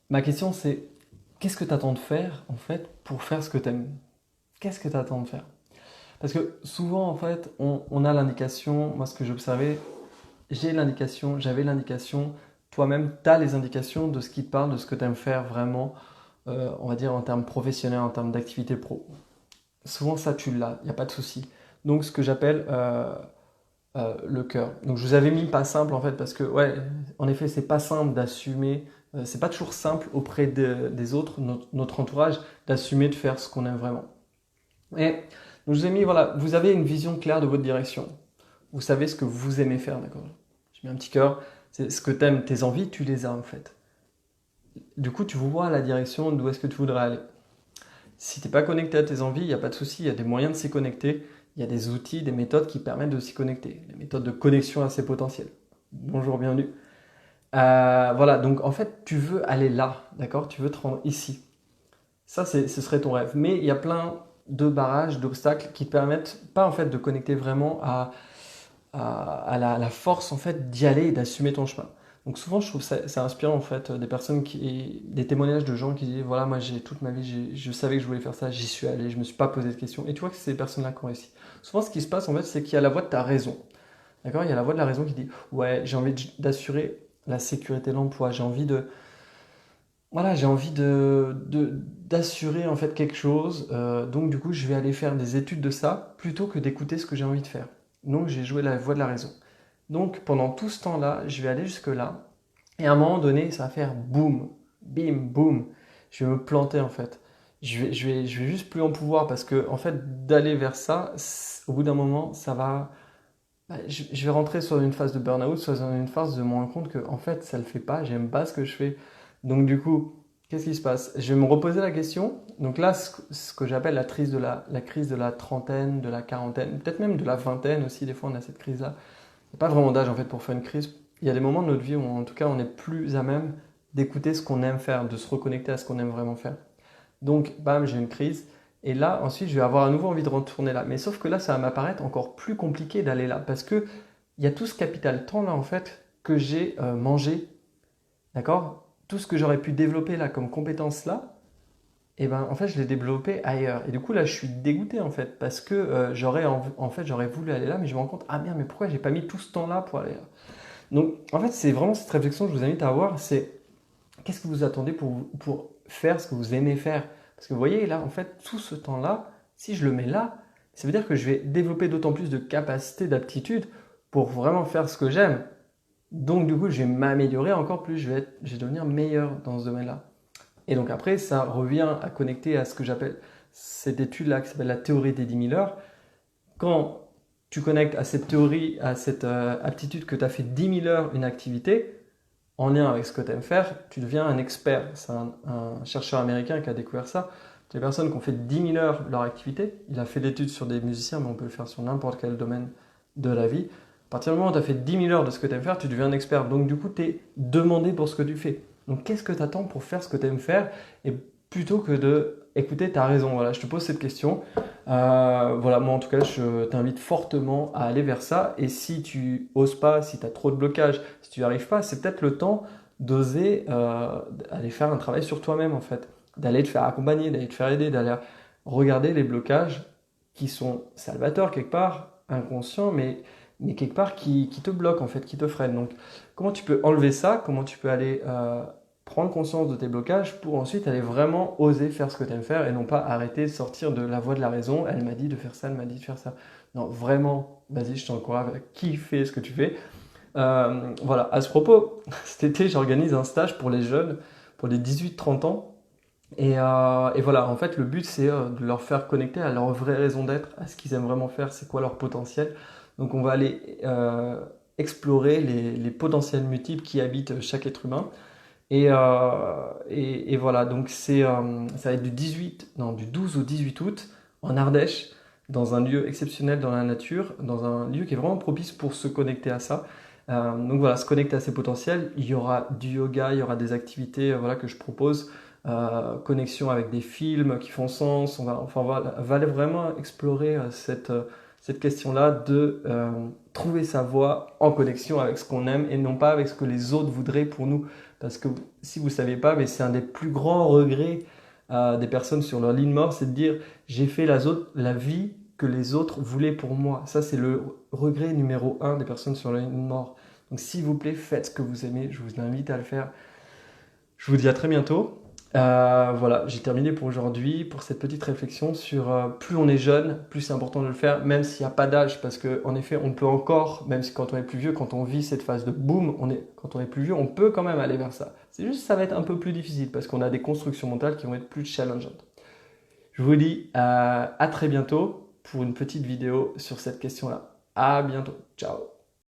Ma question c'est, qu'est-ce que tu attends de faire en fait pour faire ce que tu aimes? Qu'est-ce que tu attends de faire? Parce que souvent en fait, on a l'indication, moi ce que j'observais, j'avais l'indication, toi-même, tu as les indications de ce qui te parle, de ce que tu aimes faire vraiment, on va dire en termes professionnels, en termes d'activité pro. Souvent ça tu l'as, il n'y a pas de souci. Donc ce que j'appelle le cœur. Donc je vous avais mis pas simple en fait parce que ouais, en effet c'est pas simple d'assumer, c'est pas toujours simple auprès des autres, notre entourage, d'assumer de faire ce qu'on aime vraiment. Et donc je vous ai mis voilà, vous avez une vision claire de votre direction. Vous savez ce que vous aimez faire, d'accord? J'ai mis un petit cœur. C'est ce que tu aimes, tes envies, tu les as en fait. Du coup, tu vois la direction d'où est-ce que tu voudrais aller. Si tu n'es pas connecté à tes envies, il n'y a pas de souci, il y a des moyens de s'y connecter. Il y a des outils, des méthodes qui permettent de s'y connecter. Les méthodes de connexion à ses potentiels. Bonjour, bienvenue. Voilà, donc en fait, tu veux aller là, d'accord? Tu veux te rendre ici. Ça, ce serait ton rêve. Mais il y a plein de barrages, d'obstacles qui te permettent pas en fait de connecter vraiment à la force en fait d'y aller et d'assumer ton chemin. Donc souvent je trouve ça inspirant en fait des personnes des témoignages de gens qui disent voilà moi j'ai toute ma vie je savais que je voulais faire ça, j'y suis allé, je me suis pas posé de questions et tu vois que c'est ces personnes-là qui ont réussi. Souvent ce qui se passe en fait c'est qu'il y a la voix de ta raison, d'accord? Il y a la voix de la raison qui dit ouais j'ai envie d'assurer la sécurité de l'emploi, j'ai envie de voilà j'ai envie d'assurer en fait quelque chose, donc du coup je vais aller faire des études de ça plutôt que d'écouter ce que j'ai envie de faire. Donc j'ai joué la voix de la raison. Donc pendant tout ce temps-là, je vais aller jusque-là. Et à un moment donné, ça va faire boum, bim, boum. Je vais me planter en fait. Je vais juste plus en pouvoir parce que en fait, d'aller vers ça, au bout d'un moment, ça va. Je vais rentrer soit dans une phase de burn-out, soit dans une phase de me rendre compte que en fait, ça le fait pas, j'aime pas ce que je fais. Donc du coup, qu'est-ce qui se passe? Je vais me reposer la question. Donc là, ce que j'appelle la crise de la trentaine, de la quarantaine, peut-être même de la vingtaine aussi, des fois on a cette crise-là. Il n'y a pas vraiment d'âge en fait pour faire une crise. Il y a des moments de notre vie où en tout cas on est plus à même d'écouter ce qu'on aime faire, de se reconnecter à ce qu'on aime vraiment faire. Donc bam, j'ai une crise. Et là, ensuite, je vais avoir à nouveau envie de retourner là. Mais sauf que là, ça va m'apparaître encore plus compliqué d'aller là. Parce que il y a tout ce capital temps là en fait que j'ai mangé. D'accord? Tout ce que j'aurais pu développer là comme compétence là, et ben en fait je l'ai développé ailleurs. Et du coup là je suis dégoûté en fait. Parce que en fait j'aurais voulu aller là, mais je me rends compte, ah merde, mais pourquoi j'ai pas mis tout ce temps là pour aller là? Donc, en fait, c'est vraiment cette réflexion que je vous invite à avoir, c'est qu'est-ce que vous attendez pour faire ce que vous aimez faire? Parce que vous voyez, là, en fait, tout ce temps-là, si je le mets là, ça veut dire que je vais développer d'autant plus de capacités, d'aptitudes pour vraiment faire ce que j'aime. Donc, du coup, je vais m'améliorer encore plus, je vais devenir meilleur dans ce domaine-là. Et donc après, ça revient à connecter à ce que j'appelle cette étude-là qui s'appelle la théorie des 10 000 heures. Quand tu connectes à cette théorie, à cette aptitude que tu as fait 10 000 heures une activité, en lien avec ce que tu aimes faire, tu deviens un expert. C'est un chercheur américain qui a découvert ça. Les personnes qui ont fait 10 000 heures leur activité, il a fait d'études sur des musiciens, mais on peut le faire sur n'importe quel domaine de la vie. À partir du moment où tu as fait 10 000 heures de ce que tu aimes faire, tu deviens un expert. Donc du coup, tu es demandé pour ce que tu fais. Donc qu'est-ce que tu attends pour faire ce que tu aimes faire? Et plutôt que de écouter, tu as raison. Voilà, je te pose cette question. Voilà, moi en tout cas, je t'invite fortement à aller vers ça. Et si tu oses pas, si tu as trop de blocages, si tu n'y arrives pas, c'est peut-être le temps d'oser aller faire un travail sur toi-même en fait, d'aller te faire accompagner, d'aller te faire aider, d'aller regarder les blocages qui sont salvateurs quelque part, inconscients, mais quelque part qui te bloquent en fait, qui te freinent. Donc comment tu peux enlever ça? Comment tu peux aller prendre conscience de tes blocages pour ensuite aller vraiment oser faire ce que tu aimes faire et non pas arrêter de sortir de la voie de la raison. Elle m'a dit de faire ça, elle m'a dit de faire ça. Non, vraiment, vas-y, je t'encourage à kiffer ce que tu fais. Voilà, à ce propos, cet été, j'organise un stage pour les jeunes, pour les 18-30 ans. Et voilà, en fait, le but, c'est de leur faire connecter à leur vraie raison d'être, à ce qu'ils aiment vraiment faire, c'est quoi leur potentiel. Donc, on va aller explorer les potentiels multiples qui habitent chaque être humain. Et voilà, donc ça va être du 12 au 18 août en Ardèche, dans un lieu exceptionnel dans la nature, dans un lieu qui est vraiment propice pour se connecter à ça. Donc voilà, se connecter à ses potentiels. Il y aura du yoga, il y aura des activités voilà, que je propose, connexion avec des films qui font sens. On va aller vraiment explorer cette question-là de trouver sa voie en connexion avec ce qu'on aime et non pas avec ce que les autres voudraient pour nous. Parce que si vous ne savez pas, mais c'est un des plus grands regrets des personnes sur leur lit de mort, c'est de dire j'ai fait la vie que les autres voulaient pour moi. Ça, c'est le regret numéro 1 des personnes sur leur lit de mort. Donc s'il vous plaît, faites ce que vous aimez, je vous invite à le faire. Je vous dis à très bientôt. Voilà, j'ai terminé pour aujourd'hui, pour cette petite réflexion sur plus on est jeune, plus c'est important de le faire, même s'il n'y a pas d'âge, parce qu'en effet, on peut encore, même si quand on est plus vieux, quand on vit cette phase de boom, quand on est plus vieux, on peut quand même aller vers ça. C'est juste ça va être un peu plus difficile, parce qu'on a des constructions mentales qui vont être plus challengeantes. Je vous dis à très bientôt pour une petite vidéo sur cette question-là. À bientôt. Ciao.